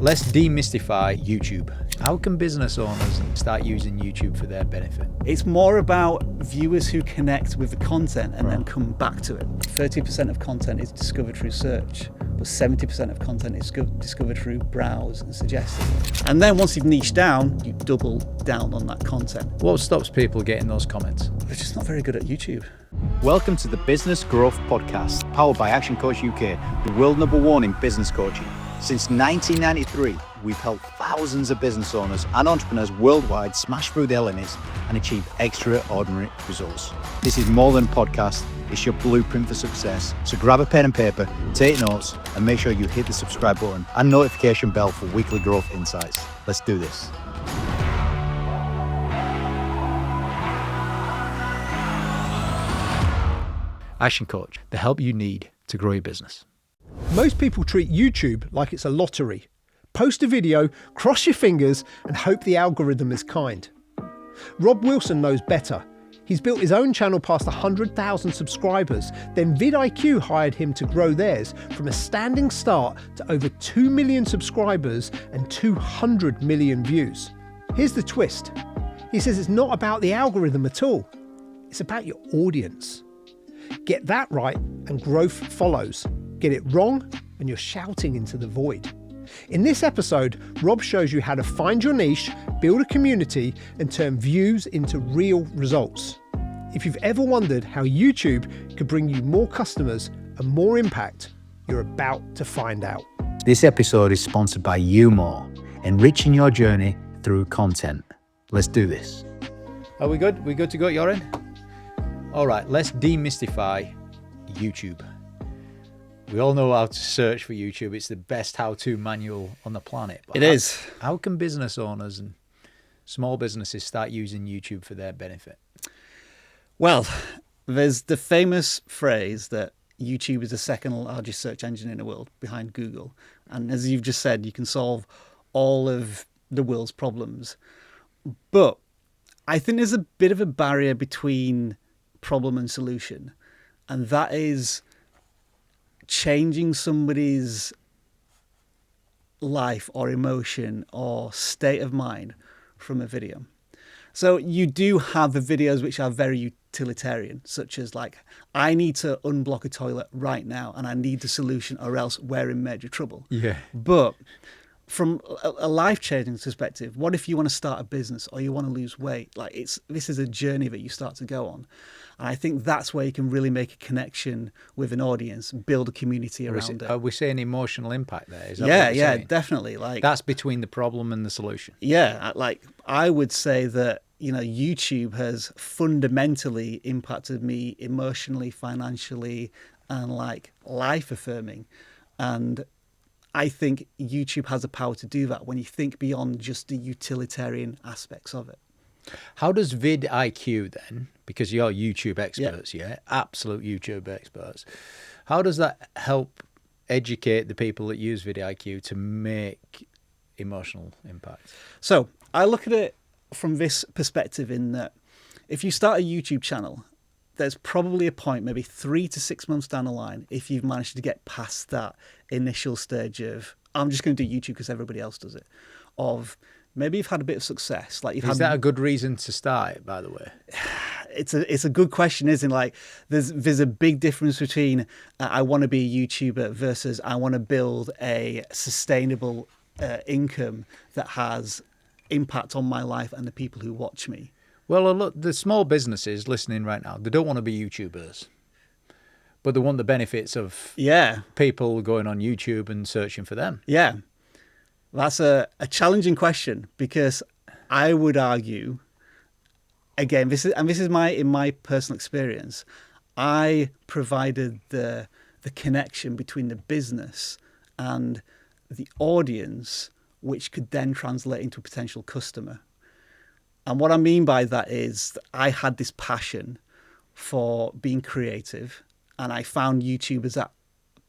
Let's demystify YouTube. How can business owners start using YouTube for their benefit? It's more about viewers who connect with the content and then come back to it. 30% of content is discovered through search, but 70% of content is discovered through browse and suggested. And then once you've niched down, you double down on that content. What stops people getting those comments? They're just not very good at YouTube. Welcome to the Business Growth Podcast, powered by ActionCOACH UK, the world #1 in business coaching. Since 1993, we've helped thousands of business owners and entrepreneurs worldwide smash through their limits and achieve extraordinary results. This is more than a podcast, it's your blueprint for success. So grab a pen and paper, take notes, and make sure you hit the subscribe button and notification bell for weekly growth insights. Let's do this. ActionCOACH, the help you need to grow your business. Most people treat YouTube like it's a lottery. Post a video, cross your fingers, and hope the algorithm is kind. Rob Wilson knows better. He's built his own channel past 100,000 subscribers. Then VidIQ hired him to grow theirs from a standing start to over 2 million subscribers and 200 million views. Here's the twist. He says it's not about the algorithm at all. It's about your audience. Get that right and growth follows. Get it wrong and you're shouting into the void. In this episode, Rob shows you how to find your niche, build a community, and turn views into real results. If you've ever wondered how YouTube could bring you more customers and more impact, you're about to find out. This episode is sponsored by YouMore, enriching your journey through content. Let's do this. Are we good? We good to go at your end? All right, let's demystify YouTube. We all know how to search for YouTube. It's the best how-to manual on the planet. But It is. How can business owners and small businesses start using YouTube for their benefit? Well, there's the famous phrase that YouTube is the second largest search engine in the world behind Google. And as you've just said, you can solve all of the world's problems. But I think there's a bit of a barrier between problem and solution. And that is changing somebody's life or emotion or state of mind from a video. So you do have the videos which are very utilitarian, such as like, I need to unblock a toilet right now and I need the solution or else we're in major trouble. Yeah. But from a life-changing perspective, what if you want to start a business or you want to lose weight? Like this is a journey that you start to go on. And I think that's where you can really make a connection with an audience, build a community around it. Are we saying emotional impact there? Is that Yeah, what we're yeah, saying? definitely. Like That's between the problem and the solution. Yeah, like I would say that, YouTube has fundamentally impacted me emotionally, financially, and like life affirming. And I think YouTube has the power to do that when you think beyond just the utilitarian aspects of it. How does VidIQ then, because you're YouTube experts, yeah, absolute YouTube experts, how does that help educate the people that use VidIQ to make emotional impact? So I look at it from this perspective in that if you start a YouTube channel, there's probably a point, maybe 3 to 6 months down the line, if you've managed to get past that initial stage of, I'm just going to do YouTube because everybody else does it, of maybe you've had a bit of success. Like Is that a good reason to start it, by the way? It's a good question, isn't it? Like there's a big difference between I want to be a YouTuber versus I want to build a sustainable income that has impact on my life and the people who watch me. Well, look, the small businesses listening right now, they don't want to be YouTubers, but they want the benefits of people going on YouTube and searching for them. Yeah, that's a challenging question because I would argue, again, this is in my personal experience, I provided the connection between the business and the audience, which could then translate into a potential customer. And what I mean by that is that I had this passion for being creative, and I found YouTube as that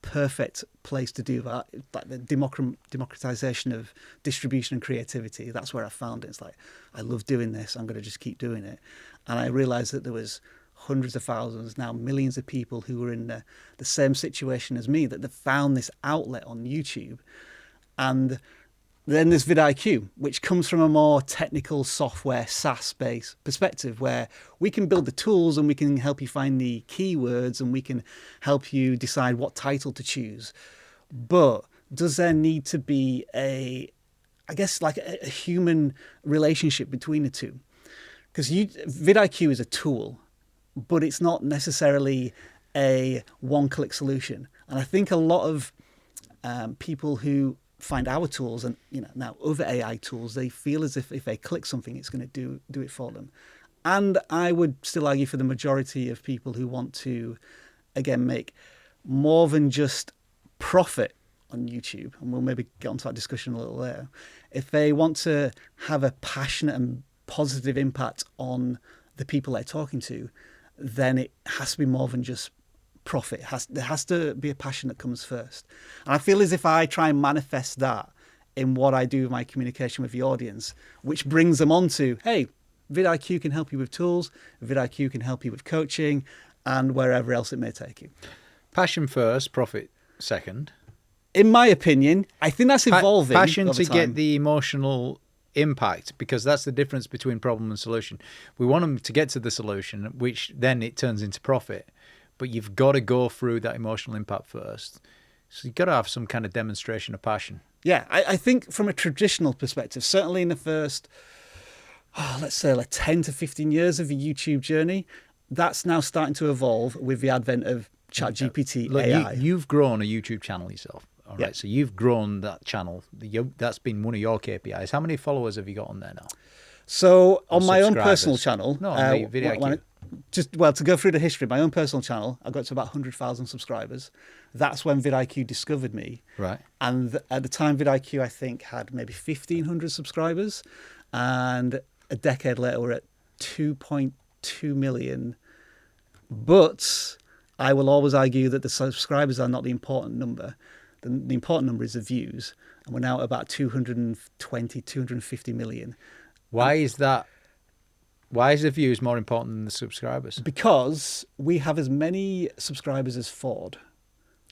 perfect place to do that, like the democratization of distribution and creativity. That's where I found it. It's like, I love doing this, I'm going to just keep doing it. And I realized that there was hundreds of thousands, now millions of people who were in the same situation as me, that they found this outlet on YouTube. And Then there's VidIQ, which comes from a more technical software SaaS-based perspective, where we can build the tools and we can help you find the keywords and we can help you decide what title to choose. But does there need to be a human relationship between the two? Because VidIQ is a tool, but it's not necessarily a one-click solution. And I think a lot of people who find our tools and now other AI tools, they feel as if they click something, it's going to do it for them. And I would still argue for the majority of people who want to, again, make more than just profit on YouTube, and we'll maybe get onto that discussion a little later. If they want to have a passionate and positive impact on the people they're talking to, then it has to be more than just profit. There has to be a passion that comes first. And I feel as if I try and manifest that in what I do with my communication with the audience, which brings them on to, hey, VidIQ can help you with tools, VidIQ can help you with coaching, and wherever else it may take you. Passion first, profit second. In my opinion, I think that's evolving. Passion over to time. get the emotional impact, because that's the difference between problem and solution. We want them to get to the solution, which then it turns into profit. But you've got to go through that emotional impact first. So you've got to have some kind of demonstration of passion. Yeah, I think from a traditional perspective, certainly in the first, let's say like 10 to 15 years of the YouTube journey, that's now starting to evolve with the advent of ChatGPT, Look, AI. You've grown a YouTube channel yourself. All right, Yeah. so you've grown that channel. That's been one of your KPIs. How many followers have you got on there now? So on my own Subscribers. personal channel, No, on the VidIQ. to go through the history, my own personal channel, I got to about 100,000 subscribers. That's when VidIQ discovered me. Right. And at the time, VidIQ, I think, had maybe 1,500 subscribers. And a decade later, we're at 2.2 million. But I will always argue that the subscribers are not the important number. The important number is the views. And we're now at about 220, 250 million. Why is that? Why is the views more important than the subscribers? Because we have as many subscribers as Ford.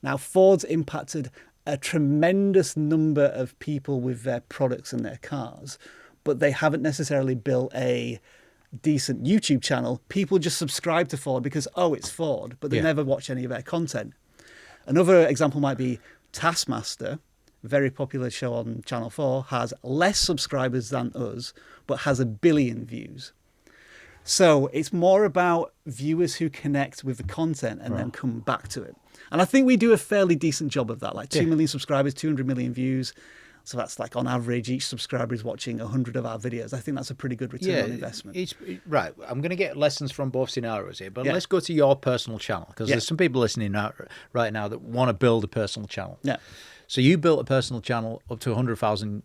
Now, Ford's impacted a tremendous number of people with their products and their cars, but they haven't necessarily built a decent YouTube channel. People just subscribe to Ford because, oh, it's Ford, but they never watch any of their content. Another example might be Taskmaster, a very popular show on Channel 4, has less subscribers than us, but has 1 billion views. So it's more about viewers who connect with the content and then come back to it. And I think we do a fairly decent job of that, like 2 million subscribers, 200 million views. So that's like on average, each subscriber is watching 100 of our videos. I think that's a pretty good return on investment. Right. I'm going to get lessons from both scenarios here, but let's go to your personal channel, because there's some people listening right now that want to build a personal channel. Yeah. So you built a personal channel up to 100,000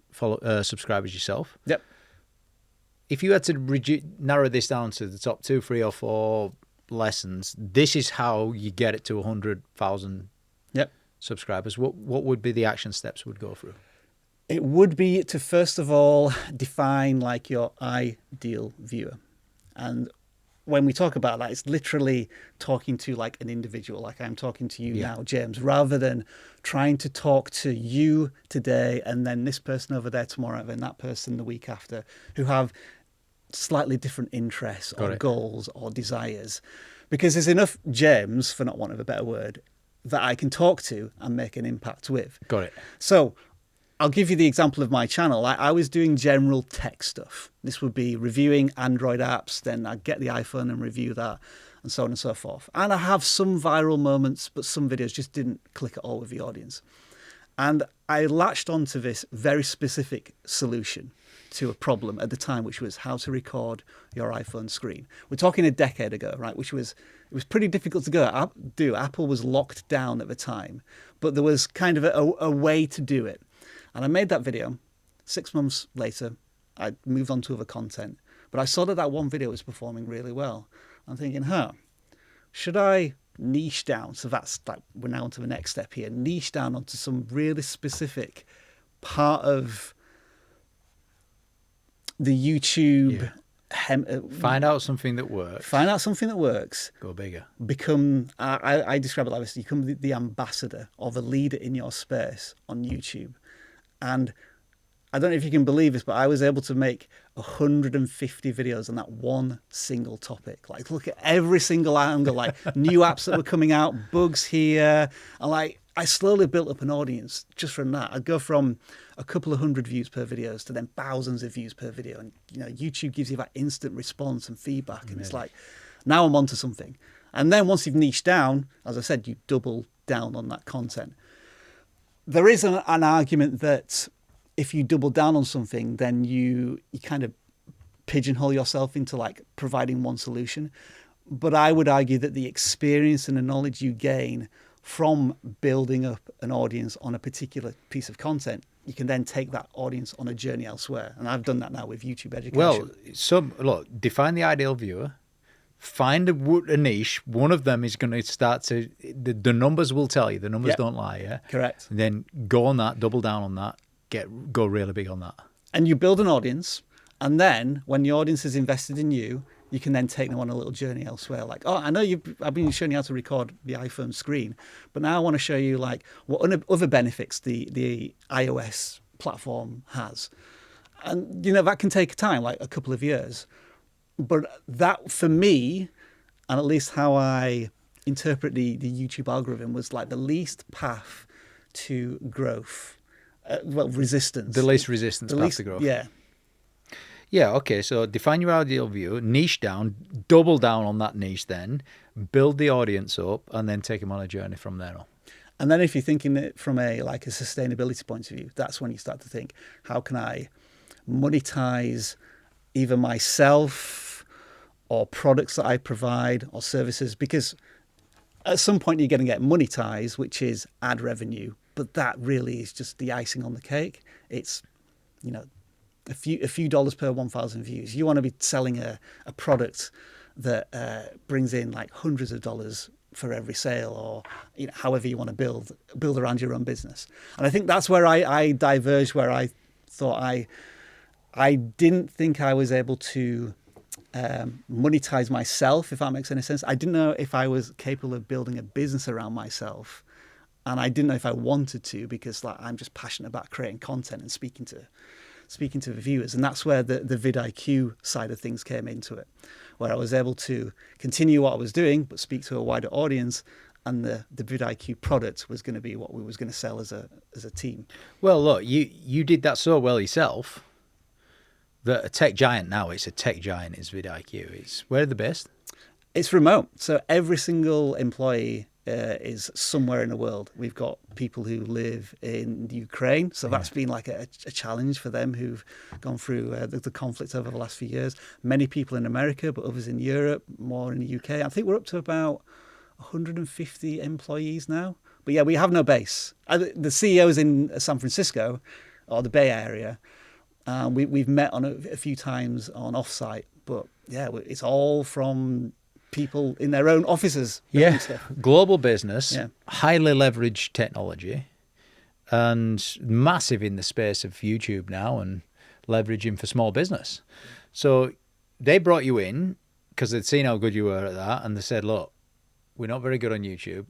subscribers yourself. Yep. If you had to narrow this down to the top 2, 3, or 4 lessons, this is how you get it to 100,000 subscribers. What would be the action steps we'd go through? It would be to, first of all, define like your ideal viewer. And when we talk about that, it's literally talking to like an individual, like I'm talking to you now, James, rather than trying to talk to you today and then this person over there tomorrow, and then that person the week after, who have slightly different interests or goals or desires. Because there's enough James, for not want of a better word, that I can talk to and make an impact with. Got it. So I'll give you the example of my channel. I was doing general tech stuff. This would be reviewing Android apps, then I'd get the iPhone and review that, and so on and so forth. And I have some viral moments, but some videos just didn't click at all with the audience. And I latched onto this very specific solution to a problem at the time, which was how to record your iPhone screen. We're talking a decade ago, right? It was pretty difficult to do. Apple was locked down at the time, but there was kind of a way to do it. And I made that video. 6 months later, I moved on to other content. But I saw that one video was performing really well. I'm thinking, should I niche down? So that's like, we're now on to the next step here. Niche down onto some really specific part of the YouTube. Find out something that works. Find out something that works. Go bigger. Become, I describe it like this, you become the ambassador or the leader in your space on YouTube. And I don't know if you can believe this, but I was able to make 150 videos on that one single topic. Like, look at every single angle, like new apps that were coming out, bugs here. And like, I slowly built up an audience just from that. I'd go from a couple of hundred views per videos to then thousands of views per video. And, you know, YouTube gives you that instant response and feedback. And it's like, now I'm onto something. And then once you've niched down, as I said, you double down on that content. There is an argument that if you double down on something, then you kind of pigeonhole yourself into like providing one solution. But I would argue that the experience and the knowledge you gain from building up an audience on a particular piece of content, you can then take that audience on a journey elsewhere. And I've done that now with YouTube education. Well, look, define the ideal viewer. Find a niche. One of them is going to start to, the numbers will tell you. The numbers don't lie, yeah? Correct. And then go on that, double down on that, go really big on that. And you build an audience, and then when the audience is invested in you, you can then take them on a little journey elsewhere. Like, oh, I know I've been showing you how to record the iPhone screen, but now I want to show you like what other benefits the iOS platform has. And, you know, that can take time, like a couple of years. But that, for me, and at least how I interpret the YouTube algorithm, was like the least path to growth. Resistance. The least resistance path to growth. Yeah. Yeah, okay, so define your ideal view, niche down, double down on that niche then, build the audience up, and then take them on a journey from there on. And then if you're thinking it from a sustainability point of view, that's when you start to think, how can I monetize either myself or products that I provide or services? Because at some point you're going to get monetized, which is ad revenue. But that really is just the icing on the cake. It's, you know, a few dollars per 1,000 views. You want to be selling a product that brings in like hundreds of dollars for every sale, or, you know, however you want to build around your own business. And I think that's where I diverged, where I thought I didn't think I was able to monetize myself, if that makes any sense. I didn't know if I was capable of building a business around myself. And I didn't know if I wanted to, because like I'm just passionate about creating content and speaking to the viewers. And that's where the VidIQ side of things came into it, where I was able to continue what I was doing, but speak to a wider audience. And the VidIQ product was going to be what we was going to sell as a team. Well, look, you did that so well yourself that a tech giant now, it's a tech giant, is VidIQ. Where are they based? It's remote. So every single employee is somewhere in the world. We've got people who live in Ukraine, so that's been like a challenge for them, who've gone through the conflict over the last few years. Many people in America, but others in Europe, more in the UK. I think we're up to about 150 employees now. But yeah, we have no base. The CEO's in San Francisco, or the Bay Area. We've met on a few times on offsite, but yeah, it's all from people in their own offices. Yeah, global business, Yeah. highly leveraged technology, and massive in the space of YouTube now, and leveraging for small business. So they brought you in because they'd seen how good you were at that, and they said, look, we're not very good on YouTube.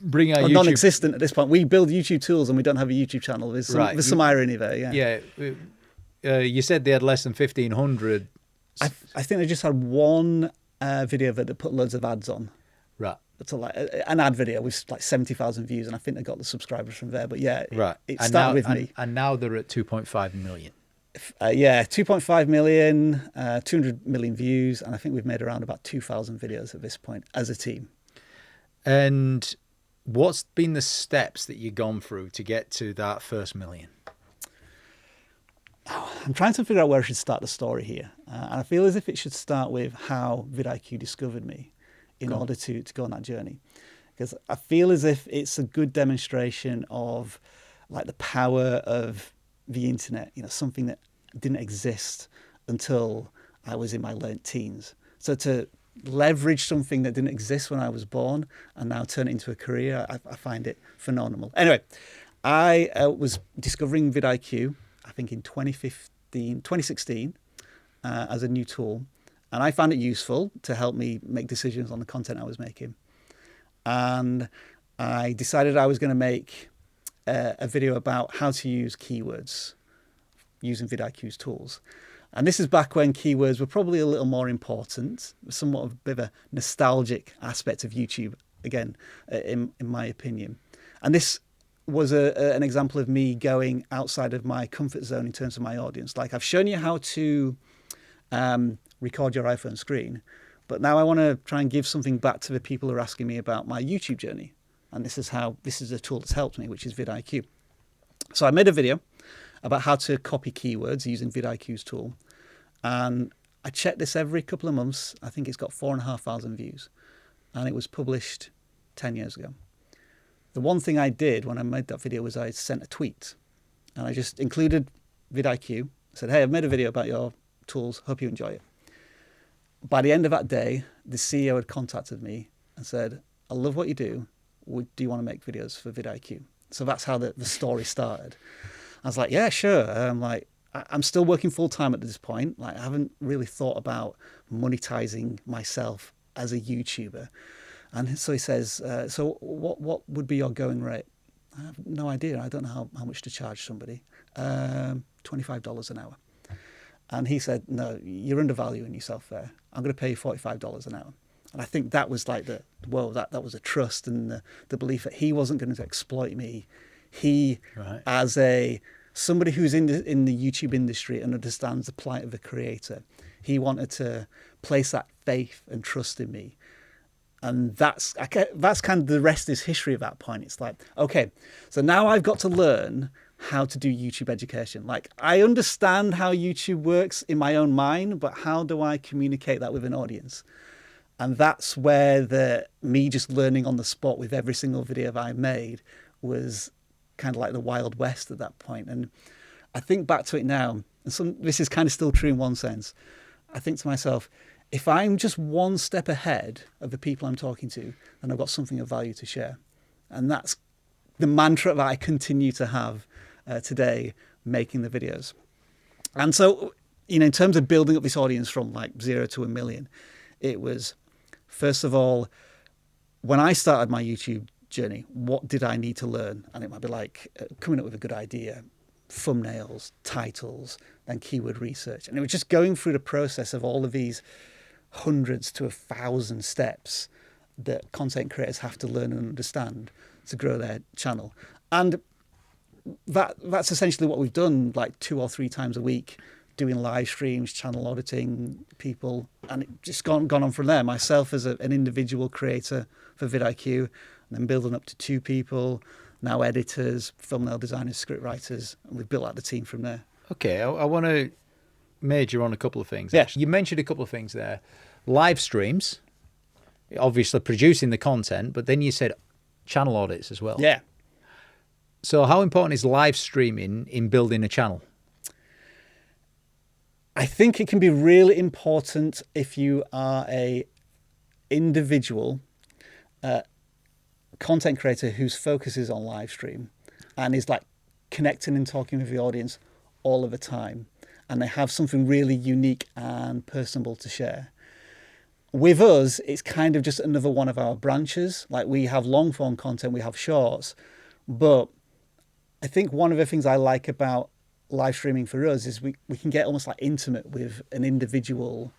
Bring our YouTube... Non-existent at this point. We build YouTube tools and we don't have a YouTube channel. There's some irony there, yeah. Yeah, you said they had less than 1,500. I think they just had one video that they put loads of ads on. Right. It's like an ad video with like 70,000 views, and I think they got the subscribers from there. But yeah, right. It started with me. And now they're at 2.5 million. 2.5 million, 200 million views, and I think we've made around about 2,000 videos at this point as a team. And what's been the steps that you've gone through to get to that first million? I'm trying to figure out where I should start the story here. And I feel as if it should start with how VidIQ discovered me in order to go on that journey. Because I feel as if it's a good demonstration of like the power of the internet, you know, something that didn't exist until I was in my late teens. So to leverage something that didn't exist when I was born and now turn it into a career, I find it phenomenal. Anyway, I was discovering VidIQ, I think in 2016, as a new tool. And I found it useful to help me make decisions on the content I was making. And I decided I was going to make a video about how to use keywords using vidIQ's tools. And this is back when keywords were probably a little more important, somewhat of a bit of a nostalgic aspect of YouTube, again, in my opinion. And this was an example of me going outside of my comfort zone in terms of my audience. Like, I've shown you how to record your iPhone screen, but now I want to try and give something back to the people who are asking me about my YouTube journey. And this is a tool that's helped me, which is vidIQ. So I made a video about how to copy keywords using vidIQ's tool. And I check this every couple of months. I think it's got 4,500 views. And it was published 10 years ago. The one thing I did when I made that video was I sent a tweet. And I just included vidIQ. I said, hey, I've made a video about your tools. Hope you enjoy it. By the end of that day, the CEO had contacted me and said, I love what you do. Do you want to make videos for vidIQ? So that's how the story started. I was like, yeah, sure. I'm still working full time at this point. Like, I haven't really thought about monetizing myself as a YouTuber. And so he says, so what would be your going rate? I have no idea. I don't know how much to charge somebody. $25 an hour. And he said, no, you're undervaluing yourself there. I'm going to pay you $45 an hour. And I think that was like that was a trust and the belief that he wasn't going to exploit me. He, right, as somebody who's in the YouTube industry and understands the plight of the creator, he wanted to place that faith and trust in me. And that's kind of the rest is history at that point. It's like, okay, so now I've got to learn how to do YouTube education. Like, I understand how YouTube works in my own mind, but how do I communicate that with an audience? And that's where me just learning on the spot with every single video I made was kind of like the Wild West at that point. And I think back to it now, and this is kind of still true in one sense. I think to myself, if I'm just one step ahead of the people I'm talking to, then I've got something of value to share. And that's the mantra that I continue to have today, making the videos. And so, in terms of building up this audience from like 0 to 1 million, it was, first of all, when I started my YouTube journey, what did I need to learn? And it might be like coming up with a good idea, thumbnails, titles, then keyword research. And it was just going through the process of all of these hundreds to 1,000 steps that content creators have to learn and understand to grow their channel. And that's essentially what we've done, like 2 or 3 times a week, doing live streams, channel auditing people, and it just gone on from there. Myself as an individual creator for vidIQ, and then building up to 2 people, now editors, thumbnail designers, script writers, and we've built out the team from there. Okay, I want to major on a couple of things. Yes. You mentioned a couple of things there. Live streams, obviously producing the content, but then you said channel audits as well. Yeah. So how important is live streaming in building a channel? I think it can be really important if you are a individual content creator whose focus is on live stream and is like connecting and talking with the audience all of the time, and they have something really unique and personable to share. With us, it's kind of just another one of our branches. Like, we have long form content, we have shorts, but I think one of the things I like about live streaming for us is we can get almost like intimate with an individual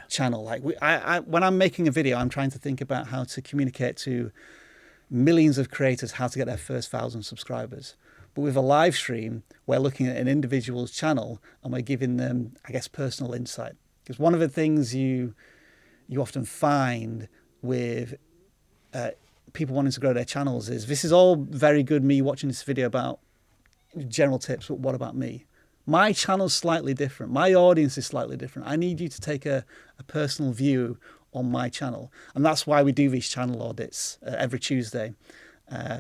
channel. Like, when I'm making a video, I'm trying to think about how to communicate to millions of creators how to get their first 1,000 subscribers. But with a live stream, we're looking at an individual's channel and we're giving them, I guess, personal insight. Because one of the things you often find with people wanting to grow their channels is, this is all very good, me watching this video about general tips, but what about me? My channel's slightly different. My audience is slightly different. I need you to take a personal view on my channel. And that's why we do these channel audits every Tuesday,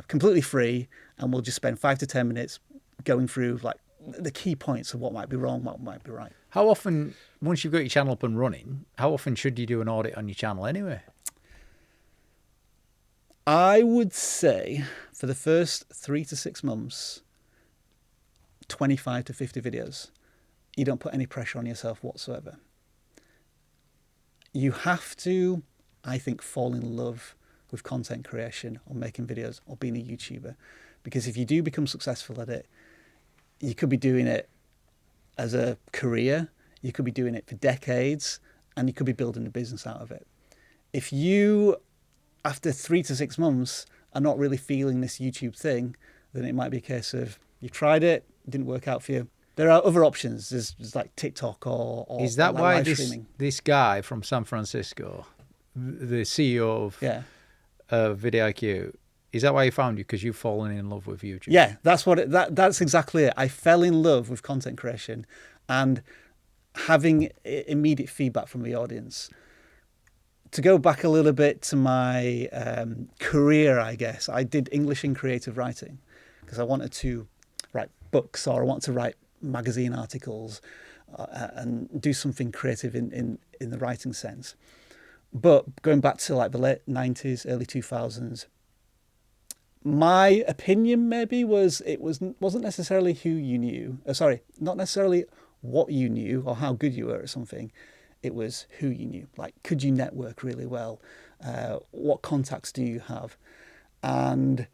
completely free. And we'll just spend 5 to 10 minutes going through like the key points of what might be wrong, what might be right. How often, once you've got your channel up and running, how often should you do an audit on your channel anyway? I would say for the first 3 to 6 months, 25 to 50 videos. You don't put any pressure on yourself whatsoever. You have to, I think, fall in love with content creation or making videos or being a YouTuber. Because if you do become successful at it, you could be doing it as a career. You could be doing it for decades, and you could be building a business out of it. If you, after 3 to 6 months, are not really feeling this YouTube thing, then it might be a case of you tried it, didn't work out for you. There are other options. There's like TikTok or is that like why live this streaming. this guy from San Francisco, the CEO of VidIQ, is that why he found you? Because you've fallen in love with YouTube? Yeah, that's exactly it. I fell in love with content creation and having immediate feedback from the audience. To go back a little bit to my career, I guess, I did English in creative writing because I wanted to write books, or I wanted to write magazine articles and do something creative in the writing sense. But going back to like the late 90s, early 2000s, my opinion maybe was it wasn't necessarily who you knew. Not necessarily what you knew or how good you were at something. It was who you knew. Like, could you network really well? What contacts do you have? And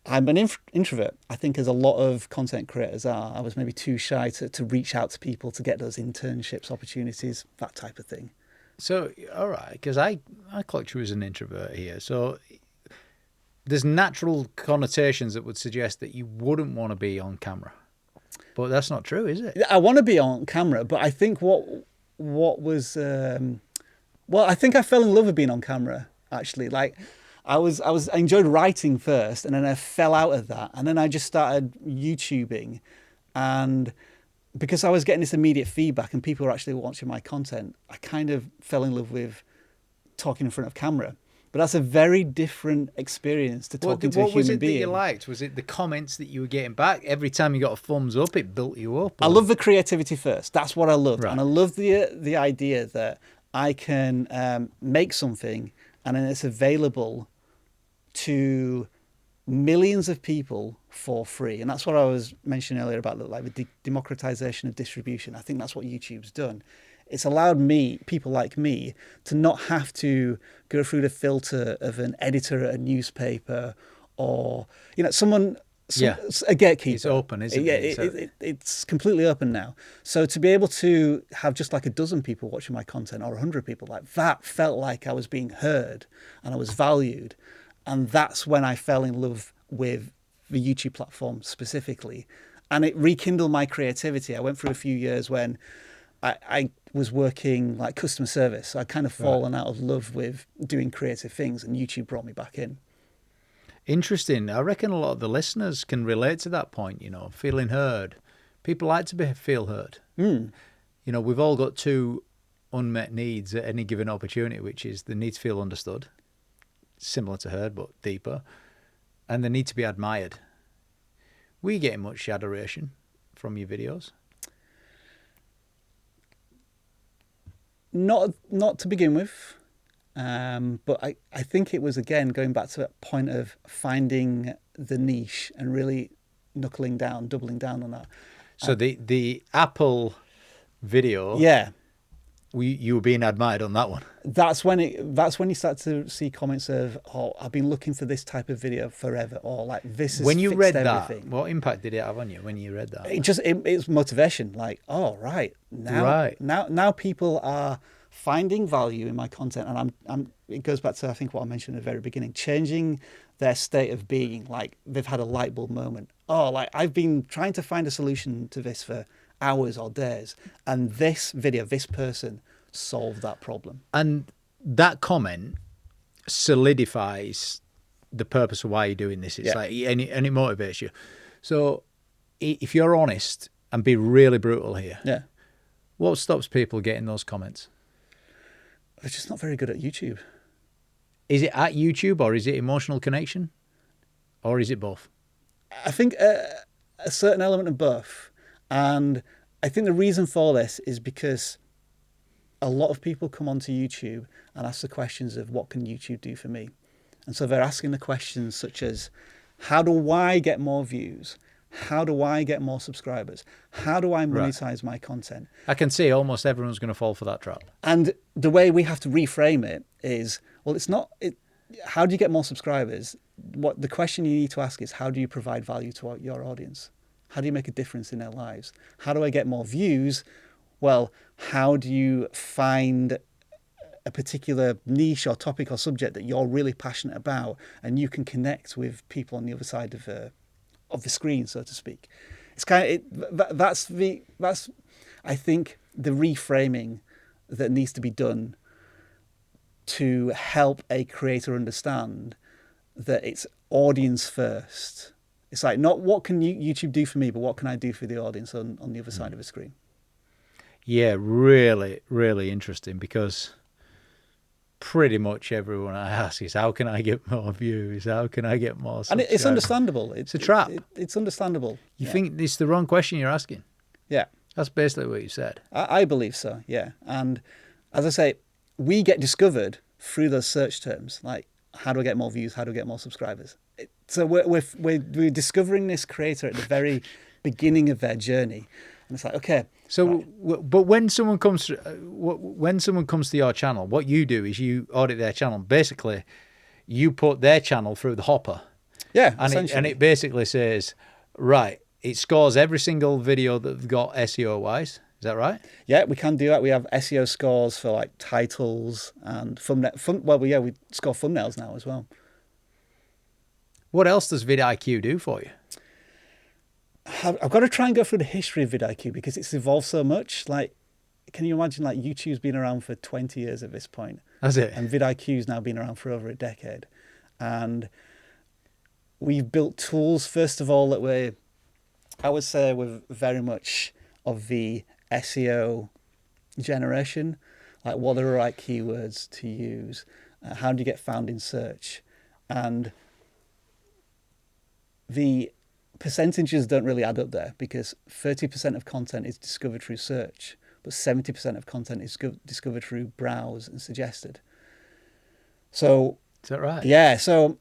I'm an introvert, I think, as a lot of content creators are. I was maybe too shy to reach out to people to get those internships, opportunities, that type of thing. So, all right, because I clocked you as an introvert here. So there's natural connotations that would suggest that you wouldn't want to be on camera. But that's not true, is it? I want to be on camera, but I think what was... I think I fell in love with being on camera, actually. Like, I enjoyed writing first, and then I fell out of that. And then I just started YouTubing. And because I was getting this immediate feedback and people were actually watching my content, I kind of fell in love with talking in front of camera. But that's a very different experience to talking to a human being. What was it that you liked? Was it the comments that you were getting back? Every time you got a thumbs up, it built you up? Or? I love the creativity first. That's what I loved. Right. And I love the idea that I can make something and then it's available to millions of people for free. And that's what I was mentioning earlier about the democratization of distribution. I think that's what YouTube's done. It's allowed people like me, to not have to go through the filter of an editor at a newspaper or, a gatekeeper. It's open, isn't it? It's completely open now. So to be able to have just like a dozen people watching my content or 100 people, like that felt like I was being heard and I was valued. And that's when I fell in love with the YouTube platform specifically. And it rekindled my creativity. I went through a few years when I was working like customer service. So I'd kind of fallen out of love with doing creative things, and YouTube brought me back in. Interesting. I reckon a lot of the listeners can relate to that point, feeling heard. People like to feel heard. We've all got two unmet needs at any given opportunity, which is the need to feel understood, similar to heard, but deeper, and the need to be admired. Were you getting much adoration from your videos? Not to begin with, but I think it was, again, going back to that point of finding the niche and really doubling down on that. So the Apple video, you were being admired on that one. That's when you start to see comments of, "Oh, I've been looking for this type of video forever," or like this is. When you read everything. that, what impact did it have on you when you read that? It's motivation. Like, oh right now people are finding value in my content, and it goes back to, I think, what I mentioned at the very beginning, changing their state of being. Like, they've had a light bulb moment. Oh, like, I've been trying to find a solution to this for hours or days, and this video, this person solved that problem. And that comment solidifies the purpose of why you're doing this. It's and it motivates you. So if you're honest and be really brutal here, what stops people getting those comments? They're just not very good at YouTube. Is it at YouTube, or is it emotional connection, or is it both? I think a certain element of both. And I think the reason for this is because a lot of people come onto YouTube and ask the questions of, what can YouTube do for me? And so they're asking the questions such as, how do I get more views? How do I get more subscribers? How do I monetize my content? I can see almost everyone's going to fall for that trap. And the way we have to reframe it is, well, how do you get more subscribers? What the question you need to ask is, how do you provide value to your audience? How do you make a difference in their lives? How do I get more views? Well, how do you find a particular niche or topic or subject that you're really passionate about, and you can connect with people on the other side of the screen, so to speak? It's kind of that's I think the reframing that needs to be done to help a creator understand that it's audience first. It's like, not what can YouTube do for me, but what can I do for the audience on the other side of the screen? Yeah, really, really interesting, because pretty much everyone I ask is, how can I get more views? How can I get more subscribers? And it's understandable. It's a trap. It's understandable. You think it's the wrong question you're asking? Yeah. That's basically what you said. I believe so, yeah. And as I say, we get discovered through those search terms, like, how do I get more views? How do I get more subscribers? So we're discovering this creator at the very beginning of their journey. And it's like, okay. So, right. But when someone comes to your channel, what you do is you audit their channel. Basically, you put their channel through the hopper. Yeah, and it basically says, right, it scores every single video that they've got SEO wise. Is that right? Yeah, we can do that. We have SEO scores for like titles and thumbnail. We score thumbnails now as well. What else does VidIQ do for you? I've got to try and go through the history of VidIQ, because it's evolved so much. Like, can you imagine, like, YouTube's been around for 20 years at this point? Has it? And VidIQ's now been around for over a decade. And we've built tools, first of all, that I would say we're very much of the SEO generation. Like, what are the right keywords to use? How do you get found in search? And the percentages don't really add up there, because 30% of content is discovered through search, but 70% of content is discovered through browse and suggested. So, is that right? Yeah. So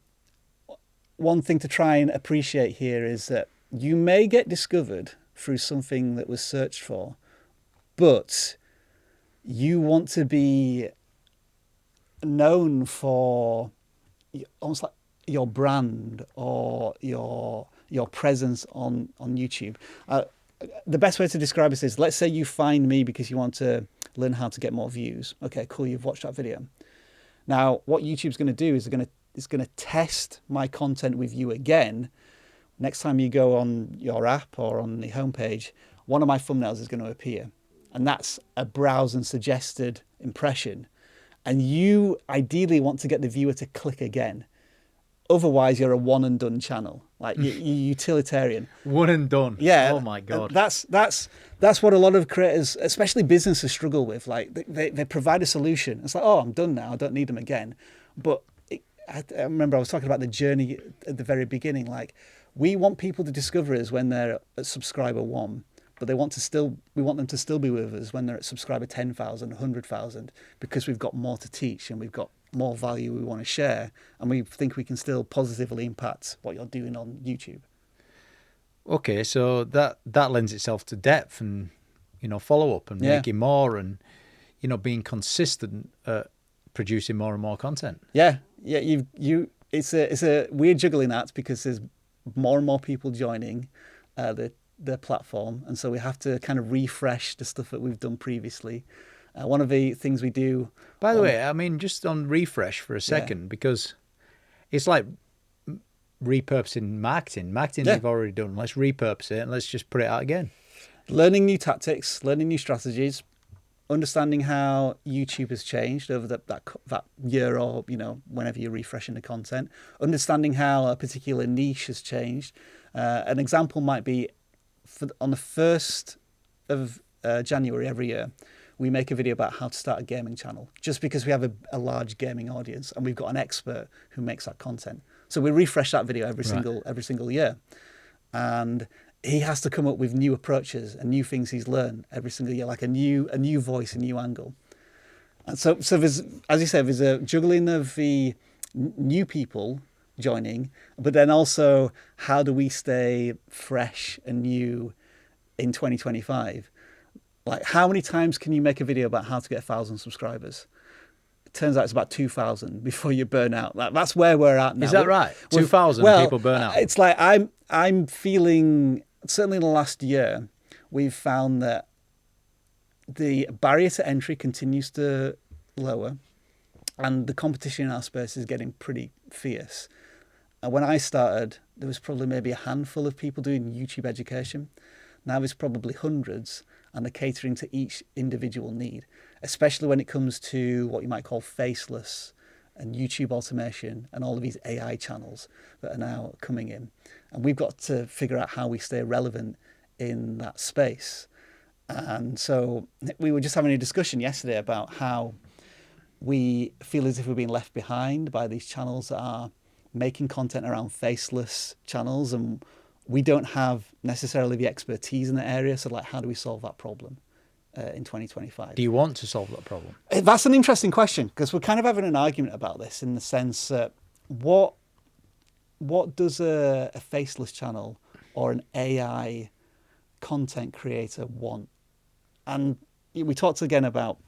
one thing to try and appreciate here is that you may get discovered through something that was searched for, but you want to be known for almost like your brand or your presence on YouTube. The best way to describe this is, let's say you find me because you want to learn how to get more views. Okay, cool, you've watched that video. Now, what YouTube's going to do is it's going to test my content with you again. Next time you go on your app or on the homepage, one of my thumbnails is going to appear. And that's a browse and suggested impression. And you ideally want to get the viewer to click again. Otherwise, you're a one and done channel, like you're utilitarian. One and done. Yeah. Oh my God. That's what a lot of creators, especially businesses, struggle with. Like they provide a solution. It's like, oh, I'm done now. I don't need them again. But I remember I was talking about the journey at the very beginning. Like, we want people to discover us when they're at subscriber 1, but we want them to still be with us when they're at subscriber 10,000, 100,000, because we've got more to teach and we've got more value we want to share, and we think we can still positively impact what you're doing on YouTube. Okay, so that lends itself to depth and, follow up and making more and, being consistent at producing more and more content. Yeah. It's a weird juggling act, because there's more and more people joining the platform, and so we have to kind of refresh the stuff that we've done previously. One of the things we do... By the way, I mean, just on refresh for a second, because it's like repurposing marketing. Marketing you've already done. Let's repurpose it and let's just put it out again. Learning new tactics, learning new strategies, understanding how YouTube has changed over that year, or, whenever you're refreshing the content. Understanding how a particular niche has changed. An example might be on the 1st of January every year, we make a video about how to start a gaming channel, just because we have a large gaming audience and we've got an expert who makes that content. So we refresh that video every single year, and he has to come up with new approaches and new things he's learned every single year, like a new voice, a new angle. And so there's, as you said, there's a juggling of the new people joining, but then also, how do we stay fresh and new in 2025? Like, how many times can you make a video about how to get 1,000 subscribers? It turns out it's about 2,000 before you burn out. That's where we're at now. Is that right? 2,000 people burn out. It's like I'm feeling certainly in the last year, we've found that the barrier to entry continues to lower, and the competition in our space is getting pretty fierce. And when I started, there was probably maybe a handful of people doing YouTube education. Now there's probably hundreds, and they're catering to each individual need, especially when it comes to what you might call faceless and YouTube automation and all of these AI channels that are now coming in. And we've got to figure out how we stay relevant in that space. And so we were just having a discussion yesterday about how we feel as if we're being left behind by these channels that are making content around faceless channels, and we don't have necessarily the expertise in the area. So like, how do we solve that problem in 2025? Do you want to solve that problem? That's an interesting question, because we're kind of having an argument about this in the sense that what does a faceless channel or an AI content creator want? And we talked again about,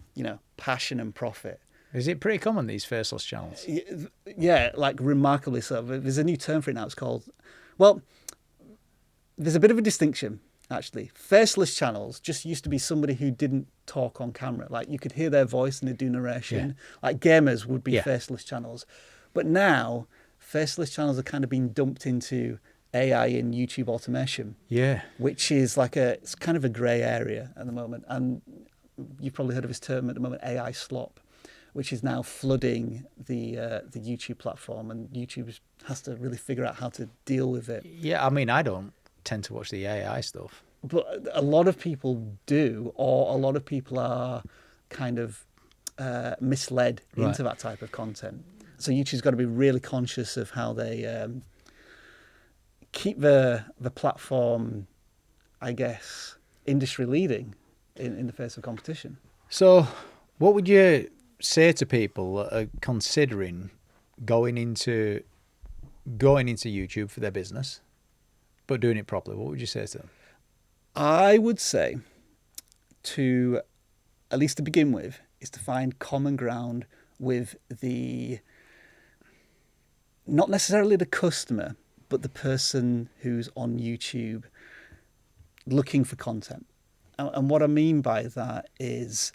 passion and profit. Is it pretty common, these faceless channels? Yeah, like remarkably so. There's a new term for it now. It's called, well, there's a bit of a distinction, actually. Faceless channels just used to be somebody who didn't talk on camera. Like, you could hear their voice and they do narration. Yeah. Like gamers would be faceless channels. But now, faceless channels are kind of being dumped into AI and YouTube automation. Yeah. Which is it's kind of a grey area at the moment. And you've probably heard of this term at the moment, AI slop, which is now flooding the YouTube platform, and YouTube has to really figure out how to deal with it. Yeah, I mean, I don't tend to watch the AI stuff. But a lot of people do, or a lot of people are kind of misled into that type of content. So YouTube's got to be really conscious of how they keep the platform, I guess, industry leading in the face of competition. So what would you say to people that are considering going into YouTube for their business, but doing it properly? What would you say to them? I would say, to at least to begin with, is to find common ground with not necessarily the customer, but the person who's on YouTube looking for content. And what I mean by that is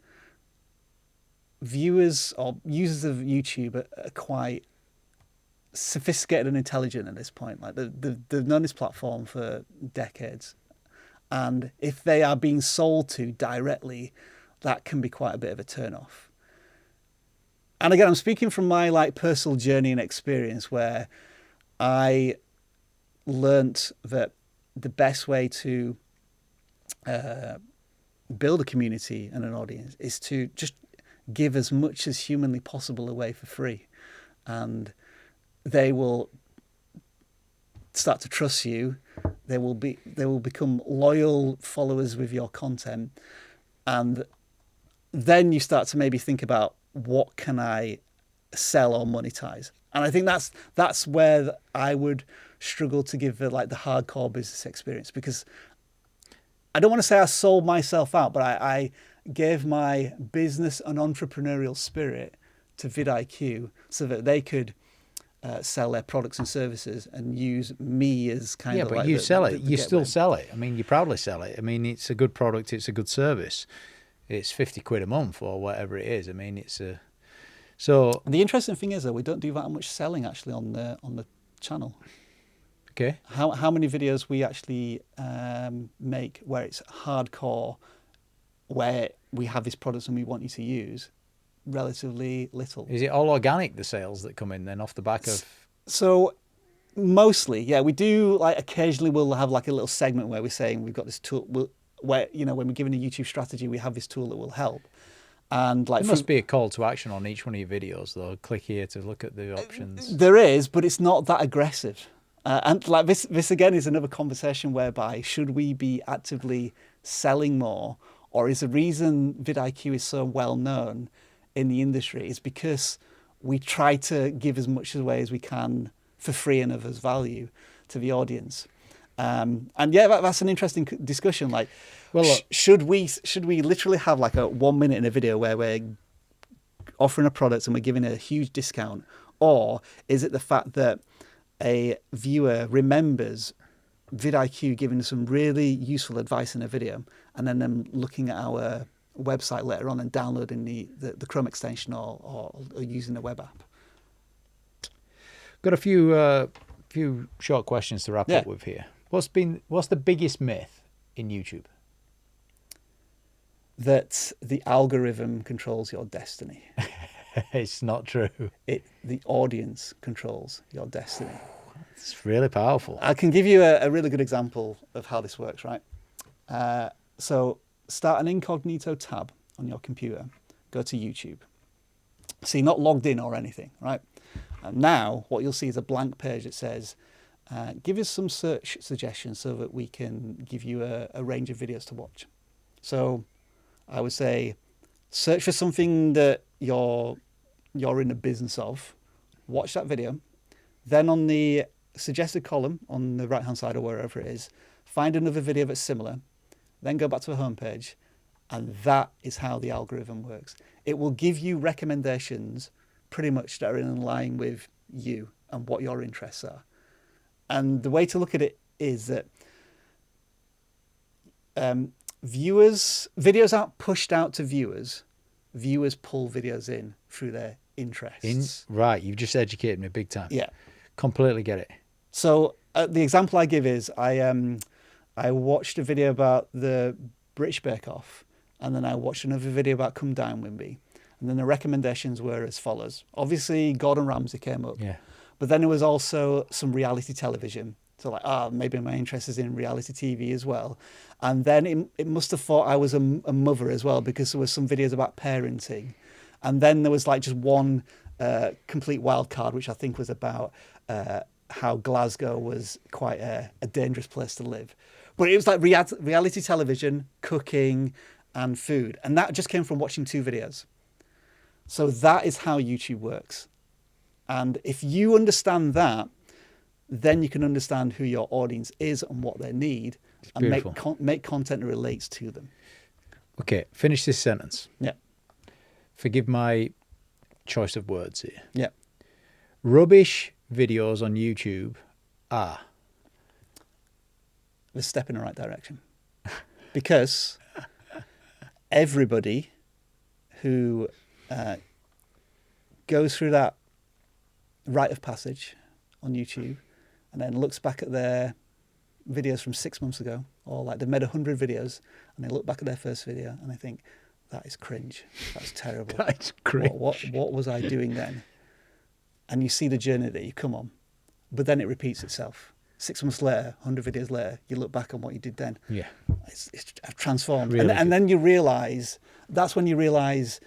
viewers or users of YouTube are quite sophisticated and intelligent at this point. Like they've known this platform for decades. And if they are being sold to directly, that can be quite a bit of a turn-off. And again, I'm speaking from my personal journey and experience, where I learnt that the best way to build a community and an audience is to just give as much as humanly possible away for free, and they will start to trust you. They will become loyal followers with your content, and then you start to maybe think about, what can I sell or monetize? And I think that's where I would struggle to give the hardcore business experience, because I don't want to say I sold myself out, but I gave my business and entrepreneurial spirit to VidIQ so that they could sell their products and services and use me as kind of but you sell it. You still sell it. I mean, you proudly sell it. I mean, it's a good product. It's a good service. It's £50 a month or whatever it is. I mean, so. And the interesting thing is, though, we don't do that much selling actually on the channel. Okay. How many videos we actually make where it's hardcore, where we have these products and we want you to use? Relatively little. Is it all organic, the sales that come in then off the back of? So mostly, yeah. We do occasionally we'll have a little segment where we're saying we've got this tool, where when we're giving a YouTube strategy, we have this tool that will help. And there must be a call to action on each one of your videos, though. Click here to look at the options. There is, but it's not that aggressive. And this again is another conversation whereby, should we be actively selling more, or is the reason VidIQ is so well known in the industry is because we try to give as much away as we can for free and of as value to the audience. And yeah, that's an interesting discussion. Should we literally have a 1 minute in a video where we're offering a product and we're giving a huge discount, or is it the fact that a viewer remembers VidIQ giving some really useful advice in a video, and then them looking at our website later on and downloading the Chrome extension or using the web app. Got a few short questions to wrap up with here. What's the biggest myth in YouTube? That the algorithm controls your destiny. It's not true. The audience controls your destiny. It's really powerful. I can give you a really good example of how this works, right? So start an incognito tab on your computer, go to YouTube. So you're not logged in or anything, right? And now what you'll see is a blank page that says, give us some search suggestions so that we can give you a range of videos to watch. So I would say search for something that you're in the business of, watch that video. Then on the suggested column on the right hand side or wherever it is, find another video that's similar, then go back to a homepage, and that is how the algorithm works. It will give you recommendations pretty much that are in line with you and what your interests are. And the way to look at it is that videos aren't pushed out to viewers pull videos in through their interests. Right, you've just educated me big time. Yeah. Completely get it. So the example I give is I watched a video about the British Bake Off, and then I watched another video about Come Dine With Me, and then the recommendations were as follows. Obviously, Gordon Ramsay came up, but then there was also some reality television. So like, maybe my interest is in reality TV as well. And then it must have thought I was a mother as well, because there was some videos about parenting. And then there was like just one complete wild card, which I think was about how Glasgow was quite a dangerous place to live. But it was like reality television, cooking, and food. And that just came from watching 2 videos. So that is how YouTube works. And if you understand that, then you can understand who your audience is and what they need, and make content that relates to them. Okay, finish this sentence. Yeah. Forgive my choice of words here. Yeah. Rubbish videos on YouTube are a step in the right direction. Because everybody who goes through that rite of passage on YouTube and then looks back at their videos from 6 months ago, or like they've made 100 videos and they look back at their first video and they think, that is cringe. That's terrible. That's cringe. What was I doing then? And you see the journey that you come on, but then it repeats itself. 6 months later, 100 videos later, you look back on what you did then. Yeah. It's transformed. Really and then you realise, that's when you realise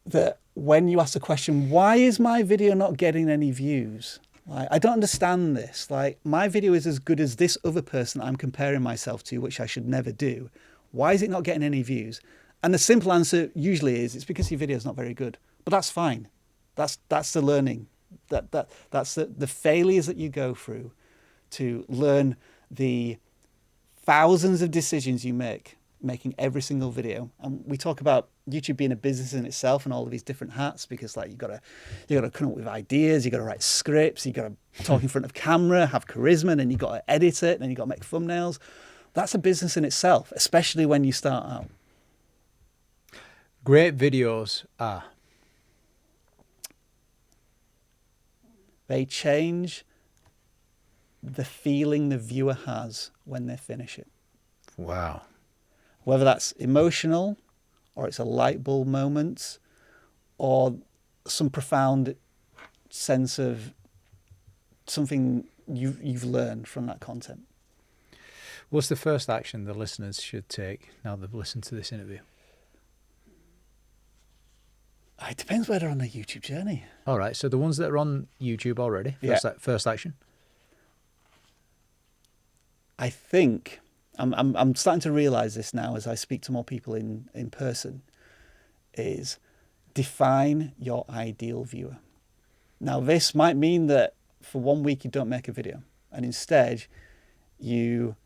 that when you ask the question, why is my video not getting any views? Like, I don't understand this. Like, my video is as good as this other person I'm comparing myself to, which I should never do. Why is it not getting any views? And the simple answer usually is, it's because your video is not very good. But that's fine. That's the learning. That's the failures that you go through to learn the thousands of decisions you making every single video. And we talk about YouTube being a business in itself and all of these different hats, because like you gotta come up with ideas, you gotta write scripts, you gotta talk in front of camera, have charisma, and then you gotta edit it, and then you gotta make thumbnails. That's a business in itself, especially when you start out. Great videos are. They change the feeling the viewer has when they finish it. Wow. Whether that's emotional, or it's a light bulb moment, or some profound sense of something you've learned from that content. What's the first action the listeners should take now they've listened to this interview? It depends where they're on their YouTube journey. All right, so the ones that are on YouTube already, first action? I think I'm starting to realise this now as I speak to more people in person, is define your ideal viewer. Now, this might mean that for 1 week you don't make a video, and instead you,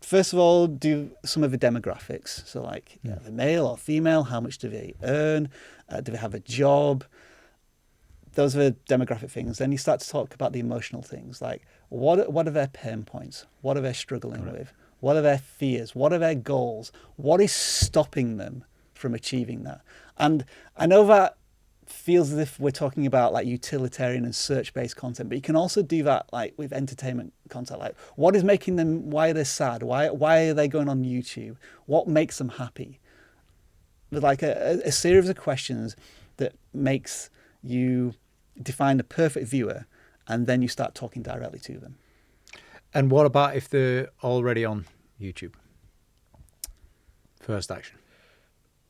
first of all, do some of the demographics. So like, the male or female, how much do they earn? Do they have a job? Those are the demographic things. Then you start to talk about the emotional things, like what are their pain points? What are they struggling with? What are their fears? What are their goals? What is stopping them from achieving that? And I know that feels as if we're talking about like utilitarian and search-based content, but you can also do that like with entertainment content. Like, what is making them, why are they sad? Why are they going on YouTube? What makes them happy? With like a series of questions that makes you define the perfect viewer, and then you start talking directly to them. And what about if they're already on YouTube? First action.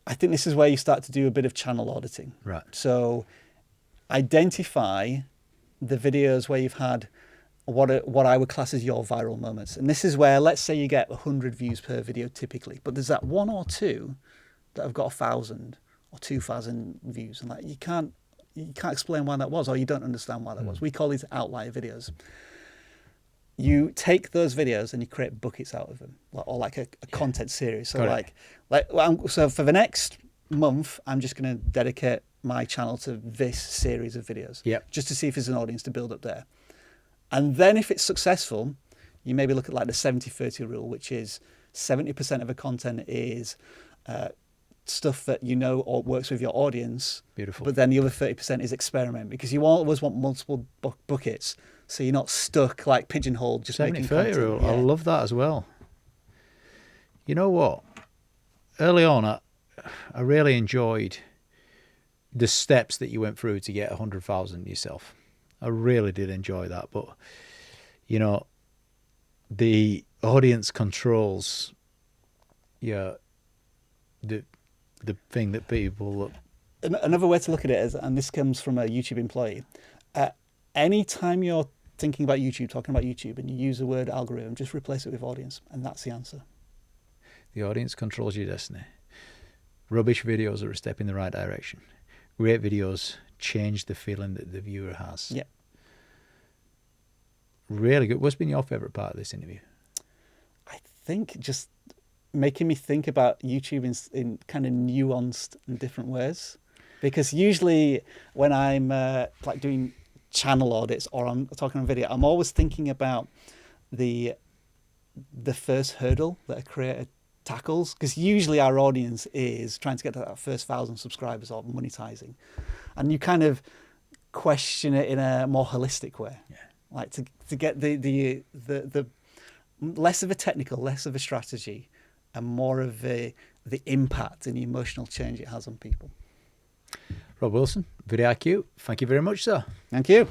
I think this is where you start to do a bit of channel auditing. Right. So identify the videos where you've had what I would class as your viral moments. And this is where, let's say you get 100 views per video typically, but there's that one or two that have got 1,000 or 2,000 views. And like, you can't explain why that was, or you don't understand why that was. We call these outlier videos. You take those videos and you create buckets out of them, or like a content series. So so for the next month, I'm just going to dedicate my channel to this series of videos, just to see if there's an audience to build up there. And then if it's successful, you maybe look at like the 70-30 rule, which is 70% of the content is stuff that you know or works with your audience. Beautiful. But then the other 30% is experiment, because you always want multiple buckets, so you're not stuck like pigeonholed just making content. 70-30 rule. I love that as well. You know what? Early on, I really enjoyed the steps that you went through to get 100,000 yourself. I really did enjoy that. But, you know, the audience controls the thing that people look. Another way to look at it is, and this comes from a YouTube employee, anytime you're thinking about YouTube, talking about YouTube, and you use the word algorithm, just replace it with audience, and that's the answer. The audience controls your destiny. Rubbish videos are a step in the right direction. Great videos change the feeling that the viewer has. Yeah. Really good. What's been your favourite part of this interview? I think just making me think about YouTube in kind of nuanced and different ways. Because usually when I'm like doing channel audits or I'm talking on video, I'm always thinking about the first hurdle that a creator tackles, because usually our audience is trying to get to that first 1,000 subscribers or monetizing, and you kind of question it in a more holistic way, like to get the less of a technical, less of a strategy, and more of the impact and the emotional change it has on people. Rob Wilson, VidIQ, thank you very much, sir. Thank you.